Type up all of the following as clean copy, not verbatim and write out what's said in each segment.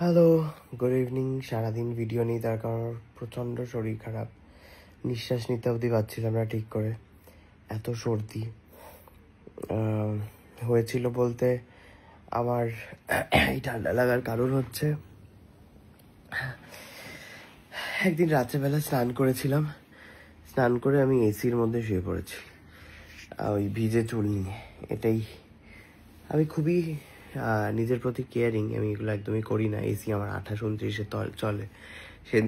Hello, good evening. সারাদিন video নেই, তার কারণ প্রচণ্ড শরীর খারাপ, নিঃশ্বাস নিতে অবধি পাচ্ছিলাম না ঠিক করে, এত সর্দি হয়েছিল। বলতে আমার এই ঠান্ডা লাগার কারণ হচ্ছে একদিন রাত্রেবেলা স্নান করেছিলাম, স্নান করে আমি এসির মধ্যে শুয়ে পড়েছি ওই ভিজে চুল নিয়ে। এটাই, আমি খুবই নিজের প্রতি কেয়ারিং, আমি এগুলো একদমই করি না। এসি আমার 28-29-এ চলে। সেদিন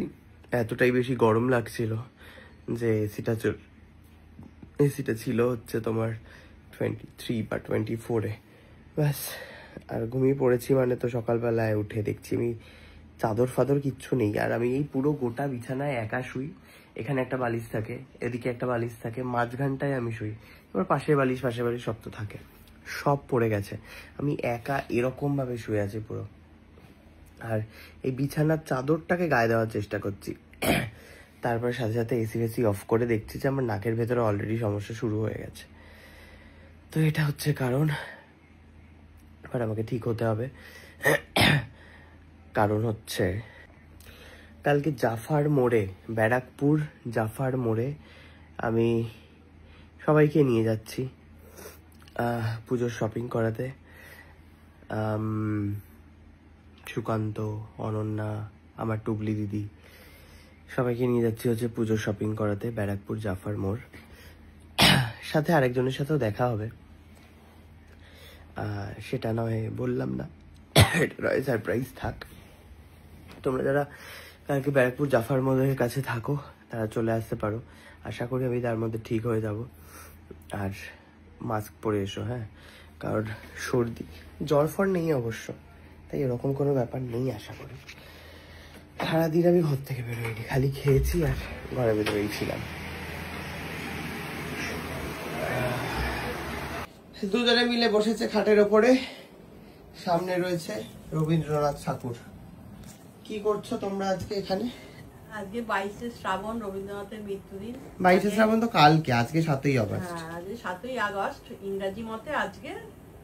এতটাই বেশি গরম লাগছিল যে এসিটা ছিল হচ্ছে তোমার 23 বা 24-এ, ব্যাস। আর ঘুমিয়ে পড়েছি, মানে তো সকালবেলায় উঠে দেখছি আমি চাদর ফাদর কিচ্ছু নেই। আর আমি এই পুরো গোটা বিছানায় একা শুই। এখানে একটা বালিশ থাকে, এদিকে একটা বালিশ থাকে, মাঝখানটায় আমি শুই। এবার পাশে বালিশ সব তো থাকে, সব পড়ে গেছে। আমি একা এরকম ভাবে শুয়ে আছি পুরো। আর এই বিছানার চাদরটাকে গায়ে দেওয়ার চেষ্টা করছি, তারপরে সাথে সাথে এসি অফ করে দেখছি যে আমার নাকের ভেতরে অলরেডি সমস্যা শুরু হয়ে গেছে। তো এটা হচ্ছে কারণ, এবার আমাকে ঠিক হতে হবে। কারণ হচ্ছে কালকে জাফার মোড়ে, ব্যারাকপুর জাফার মোড়ে আমি সবাইকে নিয়ে যাচ্ছি পুজোর শপিং করাতে। সুকান্ত, অনন্যা, আমার টুবলি দিদি, সবাইকে নিয়ে যাচ্ছি হচ্ছে পুজোর শপিং করাতে ব্যারাকপুর জাফার মোড়। সাথে আরেকজনের সাথেও দেখা হবে, সেটা নয় বললাম না, এটা নয় সারপ্রাইজ থাক। তোমরা যারা কালকে ব্যারাকপুর জাফার মোড়ের কাছে থাকো তারা চলে আসতে পারো, আশা করি আমি তার মধ্যে ঠিক হয়ে যাব। আর মাস্ক পরে এসো, হ্যাঁ, কারণ সর্দি, জ্বর ফর নেই অবশ্য, তাই এরকম কোনো ব্যাপার নেই আশা করি। সারাদিন আমি ঘর থেকে বেরোইনি, খালি খেয়েছি আর ঘরে ভেতরেই ছিলাম। দুজনে মিলে বসেছে খাটের ওপরে, সামনে রয়েছে রবীন্দ্রনাথ ঠাকুর। কি করছো তোমরা আজকে এখানে? আজকে 22শে শ্রাবণ, রবীন্দ্রনাথের মৃত্যুদিন। 22শে শ্রাবণ তো কালকে, আজকে 7ই আগস্ট। হ্যাঁ, আজকে 7ই আগস্ট, ইংরেজি মতে আজকে,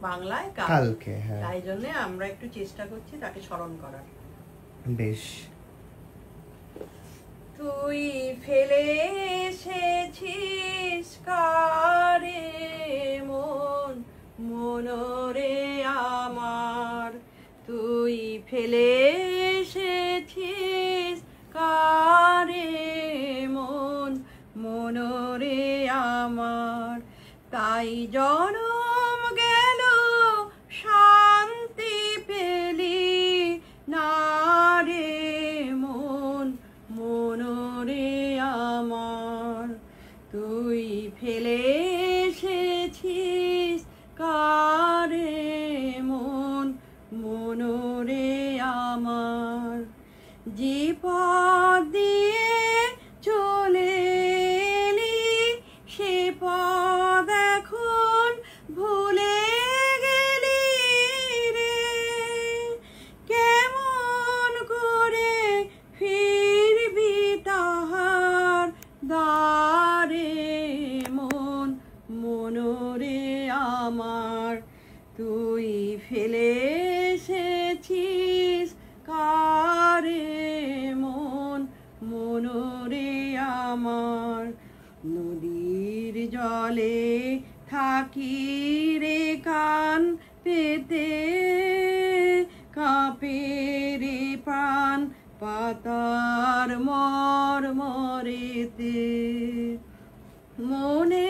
বাংলায় কালকে। হ্যাঁ, তাই জন্য আমরা একটু চেষ্টা করছি তাকে স্মরণ করার। বেশ। তুই ফেলে এসেছিস কারে মন, মনরে আমার, তুই ফেলে এসেছিস কারে মন, মনরে আমার, তাই জনম গেল শান্তি পেলি না রে মন, মনরে আমার, তুই ফেলে এসেছিস কারে মন, মনরে আমার, যে পথ দিয়ে চলে এলি সে পথ এখন ভুলে গেলি রে, কেমন করে ফিরবি তাহার দ্বারে মন, মনরে আমার, তুই ফেলে এসেছিস কারে মন, মনরে আমার, নদীর জলে থাকি রে কান পেতে, কাঁপে রে প্রাণ পাতার মরমরেতে, মনে